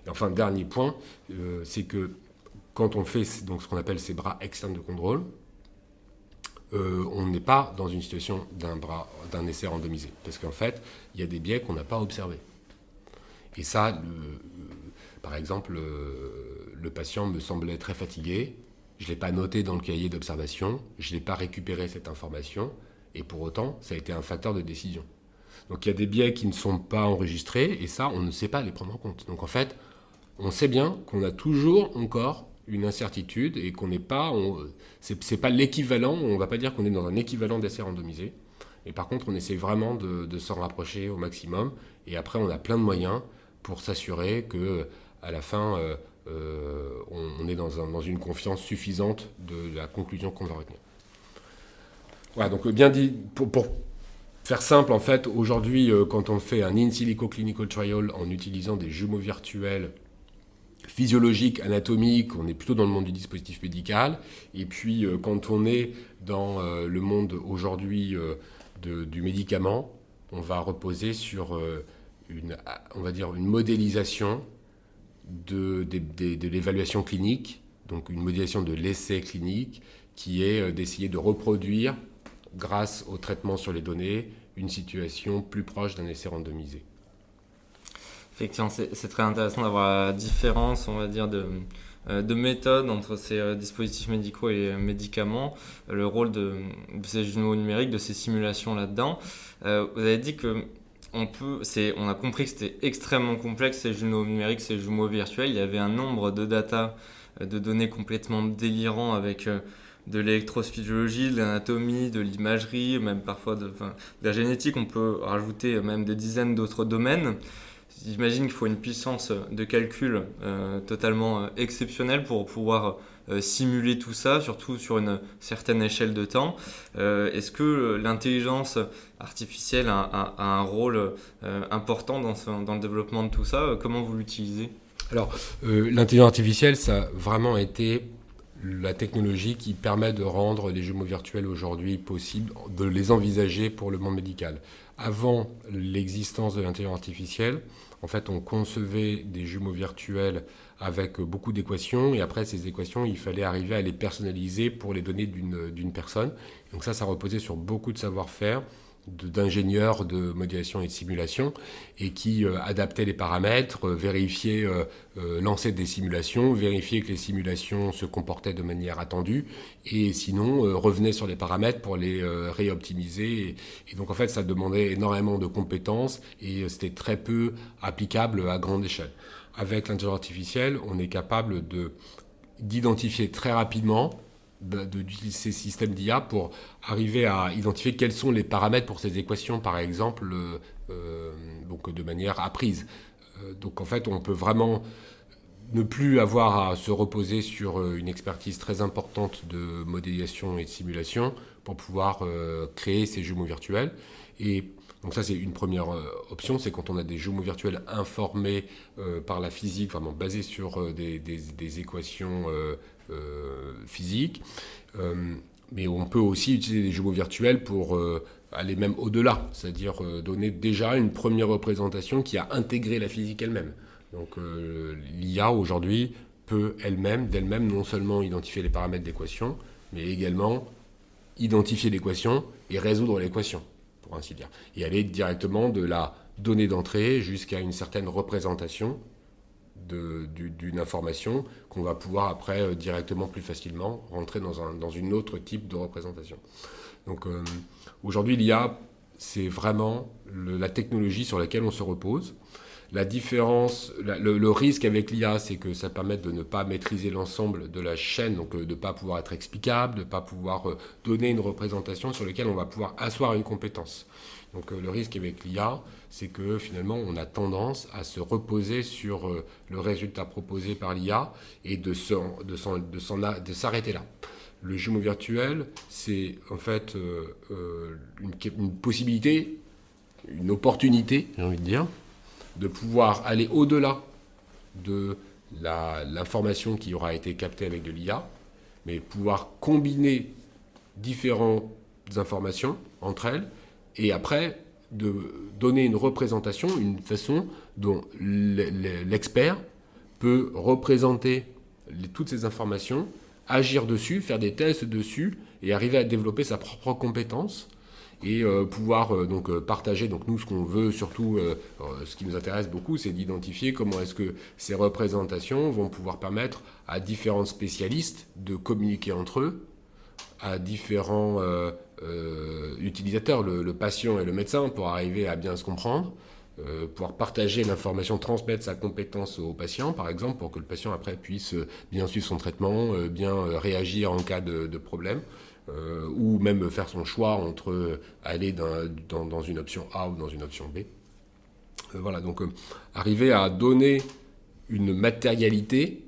Et enfin, dernier point, c'est que quand on fait donc, ce qu'on appelle ces bras externes de contrôle, on n'est pas dans une situation d'un essai randomisé. Parce qu'en fait, il y a des biais qu'on n'a pas observés. Et ça, par exemple, le patient me semblait très fatigué. Je ne l'ai pas noté dans le cahier d'observation. Je n'ai pas récupéré cette information. Et pour autant, ça a été un facteur de décision. Donc il y a des biais qui ne sont pas enregistrés. Et ça, on ne sait pas les prendre en compte. Donc en fait, on sait bien qu'on a toujours encore une incertitude et qu'on n'est pas... c'est pas l'équivalent, on ne va pas dire qu'on est dans un équivalent d'essai randomisé. Et par contre, on essaie vraiment de s'en rapprocher au maximum. Et après, on a plein de moyens pour s'assurer qu'à la fin, on est dans une confiance suffisante de la conclusion qu'on va retenir. Voilà, donc bien dit, pour faire simple, en fait, aujourd'hui, quand on fait un in silico clinical trial en utilisant des jumeaux virtuels physiologiques, anatomiques, on est plutôt dans le monde du dispositif médical. Et puis, quand on est dans le monde aujourd'hui du médicament, on va reposer sur on va dire une modélisation de l'évaluation clinique, donc une modélisation de l'essai clinique, qui est d'essayer de reproduire, grâce au traitement sur les données, une situation plus proche d'un essai randomisé. Effectivement, c'est très intéressant d'avoir la différence, on va dire, de méthode entre ces dispositifs médicaux et les médicaments, le rôle de ces jumeaux numériques, de ces simulations là-dedans. Vous avez dit que on a compris que c'était extrêmement complexe, ces jumeaux numériques, ces jumeaux virtuels. Il y avait un nombre de data, de données complètement délirants avec de l'électrophysiologie, de l'anatomie, de l'imagerie, même parfois de la génétique. On peut rajouter même des dizaines d'autres domaines. J'imagine qu'il faut une puissance de calcul totalement exceptionnelle pour pouvoir simuler tout ça, surtout sur une certaine échelle de temps. Est-ce que l'intelligence artificielle a un rôle important dans le développement de tout ça ? Comment vous l'utilisez ? Alors, l'intelligence artificielle, ça a vraiment été la technologie qui permet de rendre les jumeaux virtuels aujourd'hui possibles, de les envisager pour le monde médical. Avant l'existence de l'intelligence artificielle, en fait, on concevait des jumeaux virtuels avec beaucoup d'équations, et après ces équations, il fallait arriver à les personnaliser pour les donner d'une personne. Donc ça reposait sur beaucoup de savoir-faire d'ingénieurs de modélisation et de simulation, et qui adaptaient les paramètres, vérifiaient, lançaient des simulations, vérifiaient que les simulations se comportaient de manière attendue, et sinon revenaient sur les paramètres pour les réoptimiser. Et donc en fait, ça demandait énormément de compétences, et c'était très peu applicable à grande échelle. Avec l'intelligence artificielle, on est capable d'identifier très rapidement, d'utiliser ces systèmes d'IA pour arriver à identifier quels sont les paramètres pour ces équations, par exemple, donc de manière apprise. Donc en fait, on peut vraiment ne plus avoir à se reposer sur une expertise très importante de modélisation et de simulation pour pouvoir créer ces jumeaux virtuels. Et donc ça, c'est une première option, c'est quand on a des jumeaux virtuels informés par la physique, vraiment basés sur des équations physiques. Mais on peut aussi utiliser des jumeaux virtuels pour aller même au-delà, c'est-à-dire donner déjà une première représentation qui a intégré la physique elle-même. Donc l'IA aujourd'hui peut d'elle-même, non seulement identifier les paramètres d'équation, mais également identifier l'équation et résoudre l'équation, pour ainsi dire. Et aller directement de la donnée d'entrée jusqu'à une certaine représentation d'une information qu'on va pouvoir après directement plus facilement rentrer dans une autre type de représentation. Donc aujourd'hui, l'IA, c'est vraiment la technologie sur laquelle on se repose. La différence, le risque avec l'IA, c'est que ça permet de ne pas maîtriser l'ensemble de la chaîne, donc de ne pas pouvoir être explicable, de ne pas pouvoir donner une représentation sur laquelle on va pouvoir asseoir une compétence. Donc le risque avec l'IA, c'est que finalement on a tendance à se reposer sur le résultat proposé par l'IA et de s'arrêter là. Le jumeau virtuel, c'est en fait une possibilité, une opportunité, j'ai envie de dire, de pouvoir aller au-delà de l'information qui aura été captée avec de l'IA, mais pouvoir combiner différentes informations entre elles, et après de donner une représentation, une façon dont l'expert peut représenter toutes ces informations, agir dessus, faire des tests dessus, et arriver à développer sa propre compétence, et pouvoir partager. Donc nous, ce qu'on veut surtout, ce qui nous intéresse beaucoup, c'est d'identifier comment est-ce que ces représentations vont pouvoir permettre à différents spécialistes de communiquer entre eux, à différents utilisateurs, le patient et le médecin, pour arriver à bien se comprendre, pouvoir partager l'information, transmettre sa compétence au patient, par exemple, pour que le patient après puisse bien suivre son traitement, bien réagir en cas de problème. Ou même faire son choix entre aller dans une option A ou dans une option B. Voilà, donc arriver à donner une matérialité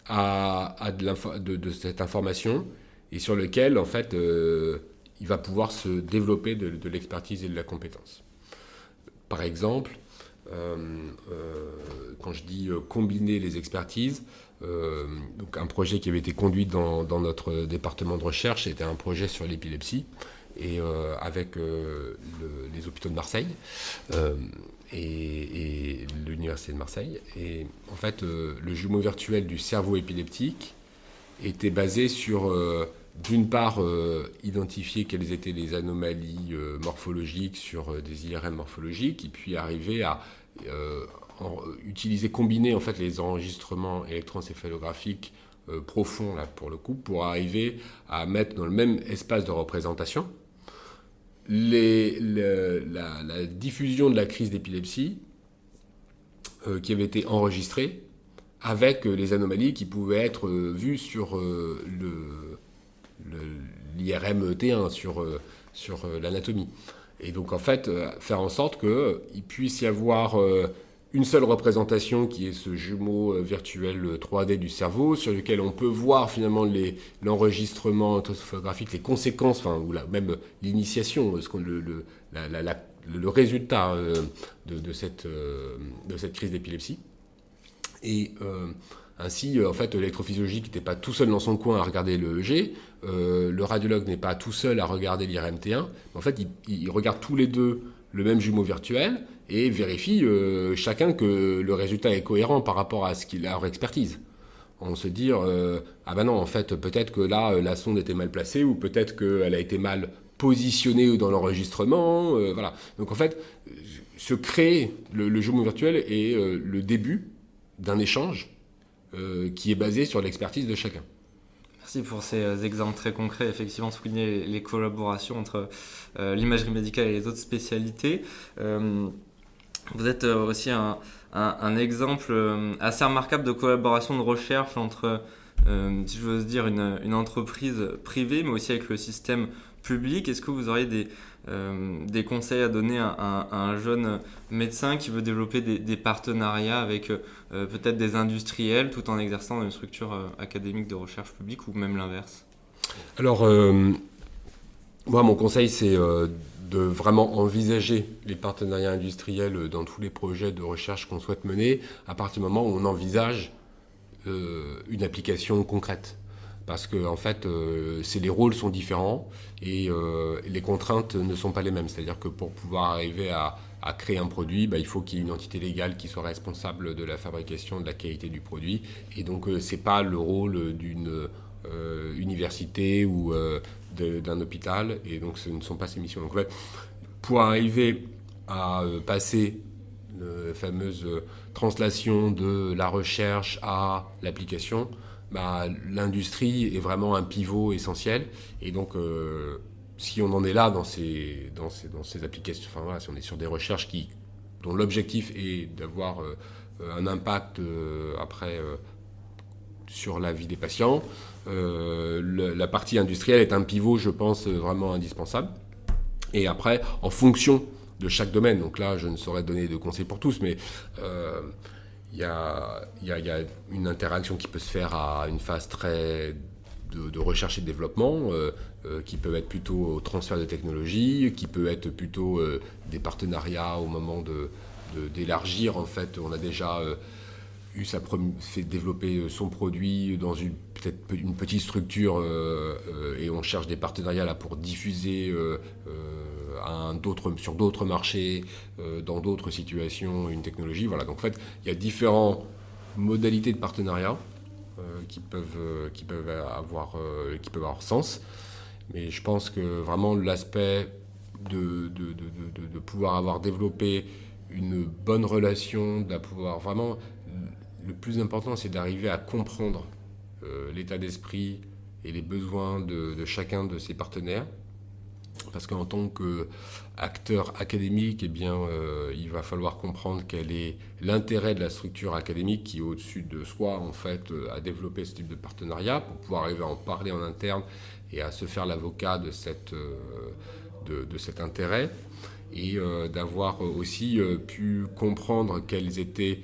de cette information et sur lequel, en fait, il va pouvoir se développer de l'expertise et de la compétence. Par exemple, quand je dis combiner les expertises, donc un projet qui avait été conduit dans notre département de recherche, c'était un projet sur l'épilepsie, et avec les hôpitaux de Marseille et l'université de Marseille. Et en fait, le jumeau virtuel du cerveau épileptique était basé sur, d'une part, identifier quelles étaient les anomalies morphologiques sur des IRM morphologiques, et puis arriver à combiner en fait les enregistrements électroencéphalographiques profonds là pour le coup, pour arriver à mettre dans le même espace de représentation la diffusion de la crise d'épilepsie qui avait été enregistrée avec les anomalies qui pouvaient être vues sur l'IRM T1, sur l'anatomie. Et donc en fait, faire en sorte qu'il puisse y avoir une seule représentation qui est ce jumeau virtuel 3D du cerveau, sur lequel on peut voir finalement l'enregistrement photographique, les conséquences, enfin, ou même l'initiation, le résultat de cette crise d'épilepsie. Et ainsi, en fait, l'électrophysiologique n'était pas tout seul dans son coin à regarder le EEG, le radiologue n'est pas tout seul à regarder l'IRMT1. En fait, ils regardent tous les deux le même jumeau virtuel et vérifient chacun que le résultat est cohérent par rapport à leur expertise. On se dit, ah ben non, en fait, peut-être que là, la sonde était mal placée, ou peut-être qu'elle a été mal positionnée dans l'enregistrement. Voilà. Donc en fait, se créer le jumeau virtuel est le début d'un échange qui est basé sur l'expertise de chacun. Merci pour ces exemples très concrets. Effectivement, souligner les collaborations entre l'imagerie médicale et les autres spécialités. Vous êtes aussi un exemple assez remarquable de collaboration de recherche entre, si je veux dire, une entreprise privée, mais aussi avec le système public. Est-ce que vous auriez des conseils à donner à un jeune médecin qui veut développer des partenariats avec peut-être des industriels tout en exerçant dans une structure académique de recherche publique, ou même l'inverse? Alors, moi, mon conseil, c'est de vraiment envisager les partenariats industriels dans tous les projets de recherche qu'on souhaite mener, à partir du moment où on envisage une application concrète. parce que en fait, les rôles sont différents et les contraintes ne sont pas les mêmes. C'est-à-dire que pour pouvoir arriver à créer un produit, il faut qu'il y ait une entité légale qui soit responsable de la fabrication, de la qualité du produit. Et donc, c'est pas le rôle d'une université ou d'un hôpital. Et donc, ce ne sont pas ces missions. Donc, en fait, pour arriver à passer la fameuse translation de la recherche à l'application, l'industrie est vraiment un pivot essentiel. Et donc, si on en est là dans ces applications, enfin voilà, si on est sur des recherches dont l'objectif est d'avoir un impact après sur la vie des patients, la partie industrielle est un pivot, je pense, vraiment indispensable. Et après, en fonction de chaque domaine, donc là, je ne saurais donner de conseils pour tous, mais il y a une interaction qui peut se faire à une phase très de recherche et de développement, qui peut être plutôt au transfert de technologie, qui peut être plutôt des partenariats au moment d'élargir. En fait, on a déjà fait développer son produit dans peut-être une petite structure et on cherche des partenariats là pour diffuser sur d'autres marchés, dans d'autres situations, une technologie. Voilà. Donc en fait, il y a différentes modalités de partenariat qui peuvent avoir sens. Mais je pense que vraiment l'aspect de pouvoir avoir développé une bonne relation, de pouvoir vraiment... Le plus important, c'est d'arriver à comprendre l'état d'esprit et les besoins de chacun de ses partenaires. Parce qu'en tant qu'acteur académique, il va falloir comprendre quel est l'intérêt de la structure académique qui est au-dessus de soi, en fait, à développer ce type de partenariat pour pouvoir arriver à en parler en interne et à se faire l'avocat de cet intérêt. Et d'avoir aussi pu comprendre quels étaient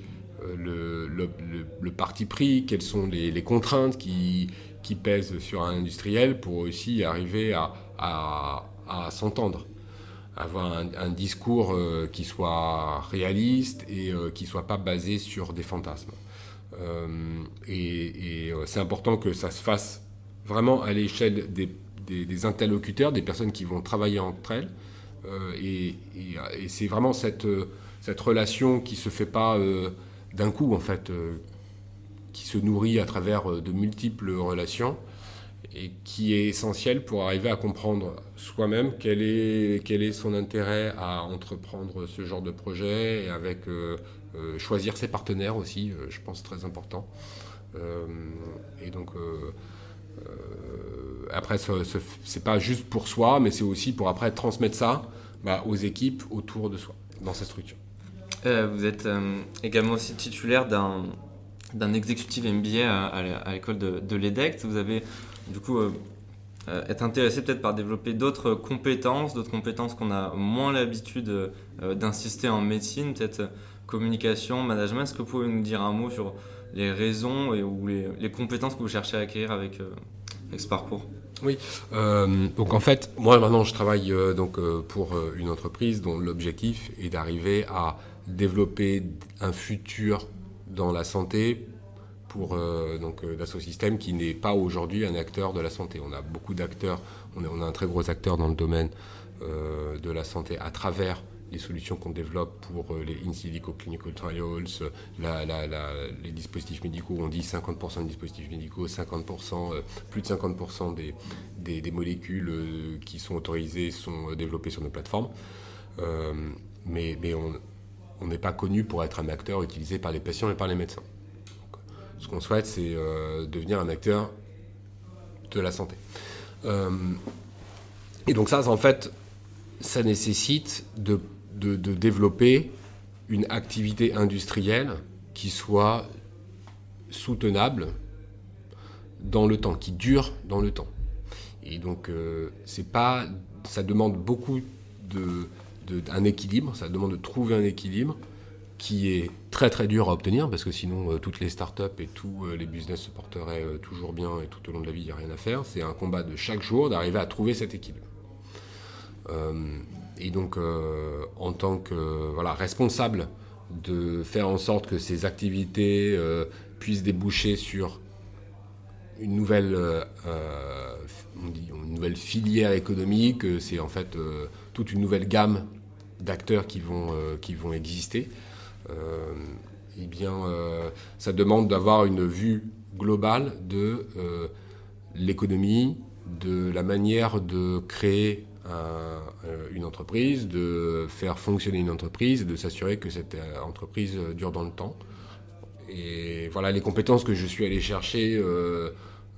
le parti pris, quelles sont les contraintes qui pèsent sur un industriel pour aussi arriver à s'entendre, avoir un discours qui soit réaliste et qui ne soit pas basé sur des fantasmes. C'est important que ça se fasse vraiment à l'échelle des interlocuteurs, des personnes qui vont travailler entre elles. Et c'est vraiment cette relation qui ne se fait pas d'un coup, en fait, qui se nourrit à travers de multiples relations et qui est essentielle pour arriver à comprendre soi-même quel est son intérêt à entreprendre ce genre de projet et avec choisir ses partenaires aussi, je pense très important. Et donc après, c'est pas juste pour soi, mais c'est aussi pour après transmettre ça aux équipes autour de soi, dans cette structure. Vous êtes également aussi titulaire d'un executive MBA à l'école de l'EDECT. Vous avez du coup être intéressé peut-être par développer d'autres compétences qu'on a moins l'habitude d'insister en médecine, peut-être communication, management. Est-ce que vous pouvez nous dire un mot sur les raisons ou les compétences que vous cherchez à acquérir avec ce parcours ? Oui, donc en fait, moi maintenant je travaille pour une entreprise dont l'objectif est d'arriver à développer un futur dans la santé pour Dassault Systèmes qui n'est pas aujourd'hui un acteur de la santé. On a beaucoup d'acteurs, on a un très gros acteur dans le domaine de la santé à travers les solutions qu'on développe pour les in silico clinical trials, les dispositifs médicaux. On dit 50% de dispositifs médicaux, 50%, plus de 50% des molécules qui sont autorisées sont développées sur nos plateformes. Mais on n'est pas connu pour être un acteur utilisé par les patients et par les médecins. Donc, ce qu'on souhaite, c'est devenir un acteur de la santé. Et donc ça, en fait, ça nécessite de développer une activité industrielle qui soit soutenable dans le temps, qui dure dans le temps. Et donc, ça demande beaucoup un équilibre, ça demande de trouver un équilibre qui est très très dur à obtenir parce que sinon toutes les startups et tous les business se porteraient toujours bien et tout au long de la vie il n'y a rien à faire. C'est un combat de chaque jour d'arriver à trouver cet équilibre. Et donc en tant que responsable de faire en sorte que ces activités puissent déboucher sur une nouvelle, une nouvelle filière économique. C'est en fait toute une nouvelle gamme d'acteurs qui vont exister. Eh bien, ça demande d'avoir une vue globale de l'économie, de la manière de créer une entreprise, de faire fonctionner une entreprise et de s'assurer que cette entreprise dure dans le temps. Et voilà les compétences que je suis allé chercher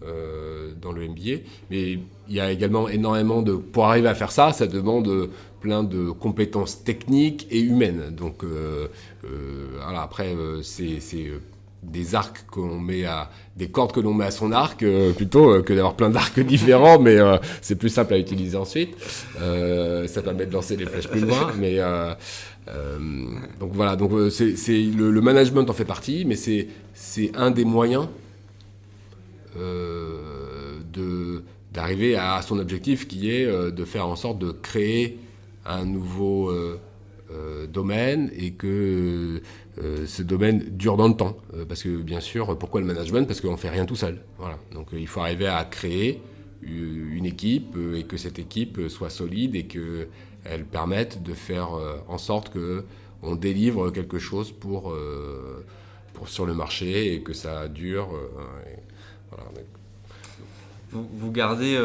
dans le MBA. Mais il y a également énormément de... Pour arriver à faire ça, ça demande plein de compétences techniques et humaines. Donc voilà, après, c'est des arcs qu'on met à... des cordes que l'on met à son arc, plutôt que d'avoir plein d'arcs différents, mais c'est plus simple à utiliser ensuite. Ça permet de lancer les flèches plus loin, mais... donc voilà, donc le management en fait partie, mais c'est un des moyens d'arriver à son objectif qui est de faire en sorte de créer un nouveau domaine et que ce domaine dure dans le temps. Parce que bien sûr, pourquoi le management ? Parce qu'on ne fait rien tout seul. Voilà. Donc il faut arriver à créer une équipe et que cette équipe soit solide et qu'elle permette de faire en sorte qu'on délivre quelque chose pour sur le marché et que ça dure. Voilà. Vous gardez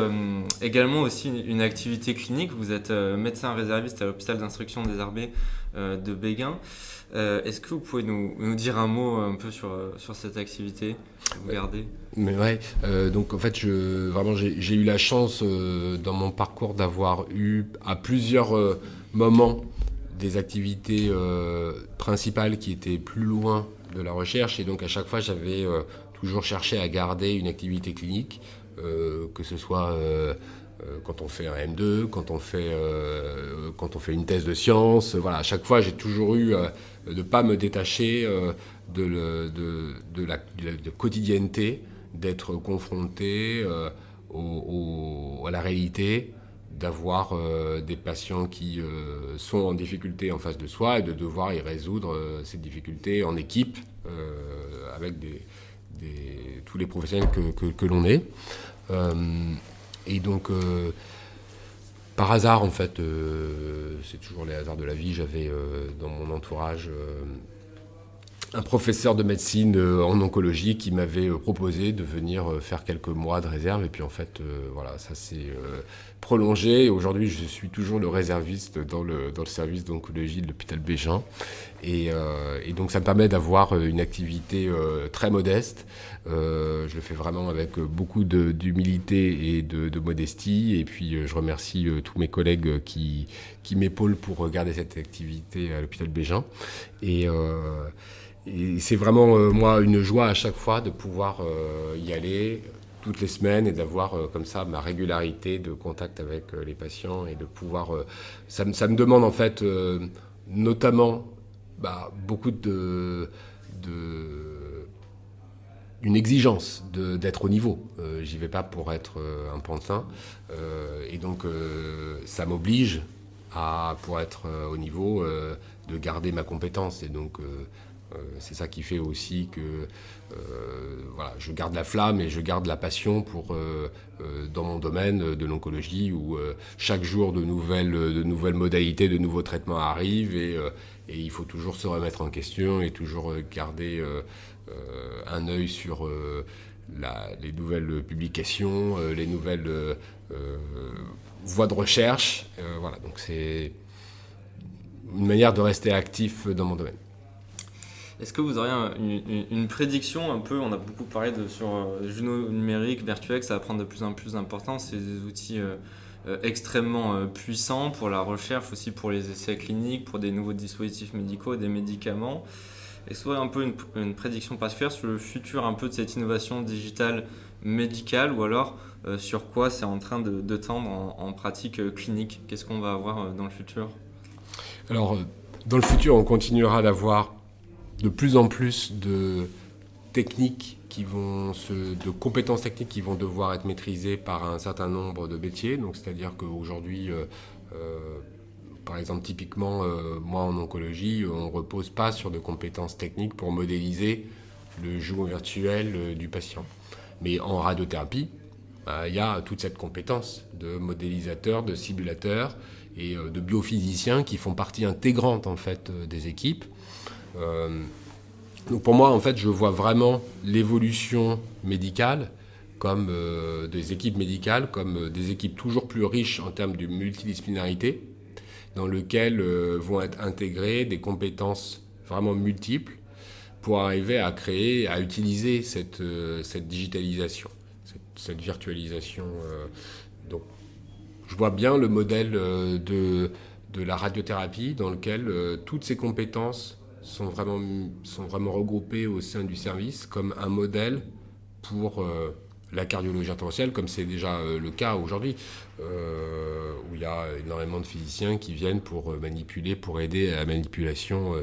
également aussi une activité clinique. Vous êtes médecin réserviste à l'hôpital d'instruction des Arbées de Béguin. Est-ce que vous pouvez nous dire un mot un peu sur cette activité que vous gardez ? Mais ouais, donc en fait, j'ai eu la chance dans mon parcours d'avoir eu à plusieurs moments des activités principales qui étaient plus loin de la recherche. Et donc à chaque fois, j'avais toujours cherché à garder une activité clinique. Que ce soit quand on fait un M2, quand on fait une thèse de sciences. Voilà, à chaque fois, j'ai toujours eu de ne pas me détacher de la quotidienneté, d'être confronté à la réalité, d'avoir des patients qui sont en difficulté en face de soi et de devoir y résoudre ces difficultés en équipe avec tous les professionnels que l'on est. Et donc, par hasard, en fait, c'est toujours les hasards de la vie, j'avais dans mon entourage un professeur de médecine en oncologie qui m'avait proposé de venir faire quelques mois de réserve. Et puis en fait, voilà, ça s'est prolongé. Et aujourd'hui, je suis toujours le réserviste dans le service d'oncologie de l'hôpital Bégin. Et donc ça me permet d'avoir une activité très modeste. Je le fais vraiment avec beaucoup d'humilité et de modestie. Et puis je remercie tous mes collègues qui m'épaulent pour garder cette activité à l'hôpital Bégin. Et c'est vraiment, moi, une joie à chaque fois de pouvoir y aller toutes les semaines et d'avoir comme ça ma régularité de contact avec les patients et de pouvoir... ça me demande en fait notamment beaucoup une exigence d'être au niveau. J'y vais pas pour être un pantin. Et donc ça m'oblige pour être au niveau, de garder ma compétence. Et donc... c'est ça qui fait aussi que voilà, je garde la flamme et je garde la passion dans mon domaine de l'oncologie où chaque jour de nouvelles modalités, de nouveaux traitements arrivent et il faut toujours se remettre en question et toujours garder un œil sur les nouvelles publications, les nouvelles voies de recherche. Voilà, donc c'est une manière de rester actif dans mon domaine. Est-ce que vous auriez une prédiction un peu, on a beaucoup parlé sur Juno numérique, Virtuex, ça va prendre de plus en plus d'importance, c'est des outils extrêmement puissants pour la recherche, aussi pour les essais cliniques, pour des nouveaux dispositifs médicaux, des médicaments. Est-ce que vous auriez un peu une prédiction particulière sur le futur un peu de cette innovation digitale médicale ou alors sur quoi c'est en train de tendre en pratique clinique ? Qu'est-ce qu'on va avoir dans le futur ? Alors, dans le futur, on continuera d'avoir de plus en plus de techniques de compétences techniques qui vont devoir être maîtrisées par un certain nombre de métiers. Donc, c'est-à-dire qu'aujourd'hui, par exemple, typiquement, moi en oncologie, on ne repose pas sur de compétences techniques pour modéliser le jumeau virtuel du patient. Mais en radiothérapie, il y a toute cette compétence de modélisateur, de simulateur et de biophysiciens qui font partie intégrante en fait des équipes. Donc pour moi, en fait, je vois vraiment l'évolution médicale comme des équipes médicales, comme des équipes toujours plus riches en termes de multidisciplinarité, dans lesquelles vont être intégrées des compétences vraiment multiples pour arriver à créer, à utiliser cette digitalisation, cette virtualisation. Donc, je vois bien le modèle de la radiothérapie dans lequel toutes ces compétences sont vraiment regroupées au sein du service comme un modèle pour la cardiologie interventionnelle, comme c'est déjà le cas aujourd'hui, où il y a énormément de physiciens qui viennent pour manipuler, pour aider à la manipulation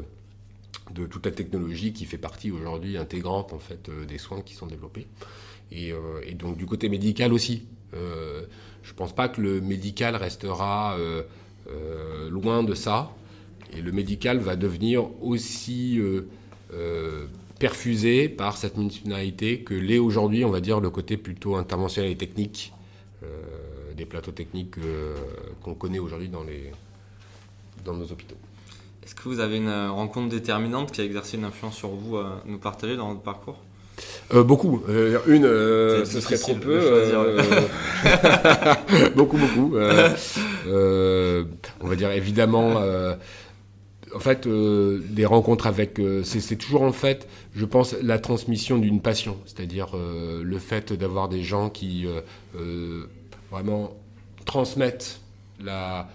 de toute la technologie qui fait partie aujourd'hui intégrante en fait, des soins qui sont développés. Et donc du côté médical aussi. Je ne pense pas que le médical restera loin de ça. Et le médical va devenir aussi perfusé par cette multidisciplinarité que l'est aujourd'hui, on va dire, le côté plutôt interventionnel et technique des plateaux techniques qu'on connaît aujourd'hui dans nos hôpitaux. Est-ce que vous avez une rencontre déterminante qui a exercé une influence sur vous à nous partager dans votre parcours ? Beaucoup. Ce serait trop peu. Beaucoup. On va dire évidemment... En fait, des rencontres avec... c'est toujours en fait, je pense, la transmission d'une passion. C'est-à-dire le fait d'avoir des gens qui vraiment transmettent la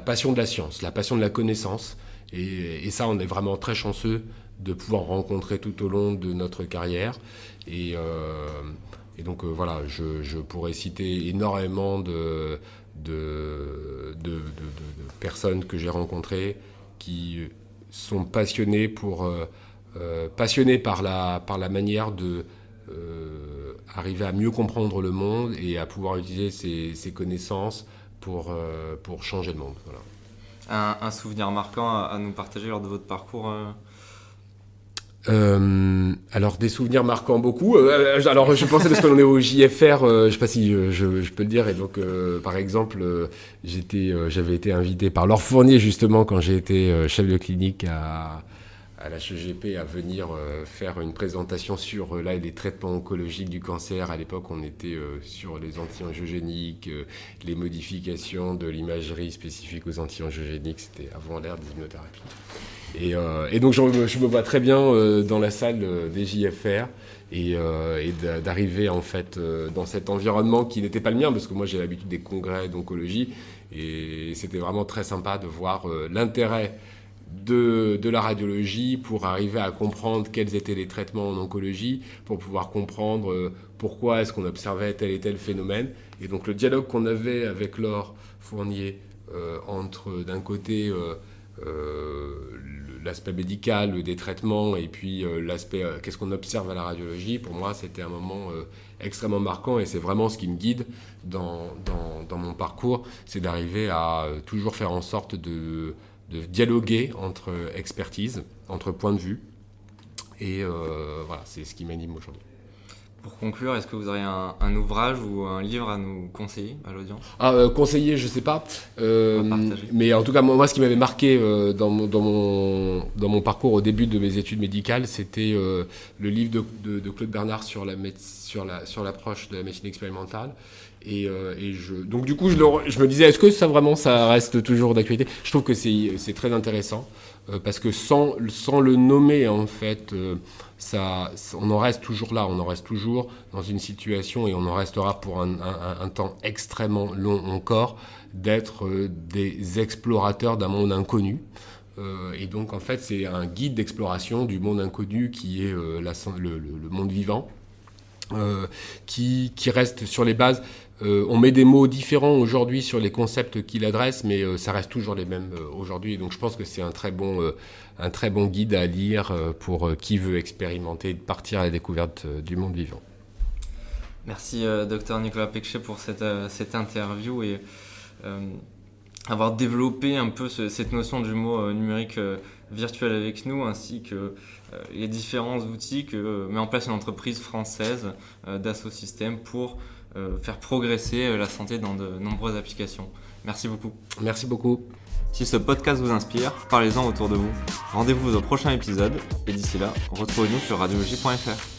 passion de la science, la passion de la connaissance. Et ça, on est vraiment très chanceux de pouvoir rencontrer tout au long de notre carrière. Et donc, voilà, je pourrais citer énormément de personnes que j'ai rencontrées qui sont passionnés par la manière de arriver à mieux comprendre le monde et à pouvoir utiliser ces connaissances pour changer le monde. Voilà. Un souvenir marquant à nous partager lors de votre parcours Alors des souvenirs marquants beaucoup. Alors je pensais parce qu'on est au JFR, je sais pas si je peux le dire. Et donc par exemple, j'avais été invité par Laure Fournier justement quand j'ai été chef de clinique à la HEGP à venir faire une présentation sur les traitements oncologiques du cancer. À l'époque, on était sur les anti-angiogéniques, les modifications de l'imagerie spécifique aux anti-angiogéniques. C'était avant l'ère des immunothérapie. Et donc je me vois très bien dans la salle des JFR et d'arriver en fait dans cet environnement qui n'était pas le mien parce que moi j'ai l'habitude des congrès d'oncologie et c'était vraiment très sympa de voir l'intérêt de la radiologie pour arriver à comprendre quels étaient les traitements en oncologie, pour pouvoir comprendre pourquoi est-ce qu'on observait tel et tel phénomène. Et donc le dialogue qu'on avait avec Laure Fournier entre d'un côté l'aspect médical des traitements et puis l'aspect qu'est-ce qu'on observe à la radiologie, pour moi c'était un moment extrêmement marquant et c'est vraiment ce qui me guide dans mon parcours, c'est d'arriver à toujours faire en sorte de dialoguer entre expertise, entre points de vue et voilà, c'est ce qui m'anime aujourd'hui. Pour conclure, est-ce que vous auriez un ouvrage ou un livre à nous conseiller à l'audience ? Conseiller, je ne sais pas. Mais en tout cas, moi, ce qui m'avait marqué dans mon parcours au début de mes études médicales, c'était le livre de Claude Bernard sur l'approche de la médecine expérimentale. Donc du coup, je me disais, est-ce que ça reste toujours d'actualité ? Je trouve que c'est très intéressant parce que sans le nommer, en fait, on en reste toujours là, on en reste toujours dans une situation et on en restera pour un temps extrêmement long encore d'être des explorateurs d'un monde inconnu. Et donc, en fait, c'est un guide d'exploration du monde inconnu qui est le monde vivant. Qui reste sur les bases. On met des mots différents aujourd'hui sur les concepts qu'il adresse, mais ça reste toujours les mêmes aujourd'hui. Donc je pense que c'est un très bon guide à lire pour qui veut expérimenter et partir à la découverte du monde vivant. Merci Dr Nicolas Pechet pour cette interview et avoir développé un peu cette notion du mot numérique virtuelle avec nous, ainsi que les différents outils que met en place une entreprise française Dassault Systèmes pour faire progresser la santé dans de nombreuses applications. Merci beaucoup. Merci beaucoup. Si ce podcast vous inspire, parlez-en autour de vous. Rendez-vous au prochain épisode et d'ici là, retrouvez-nous sur radiologie.fr.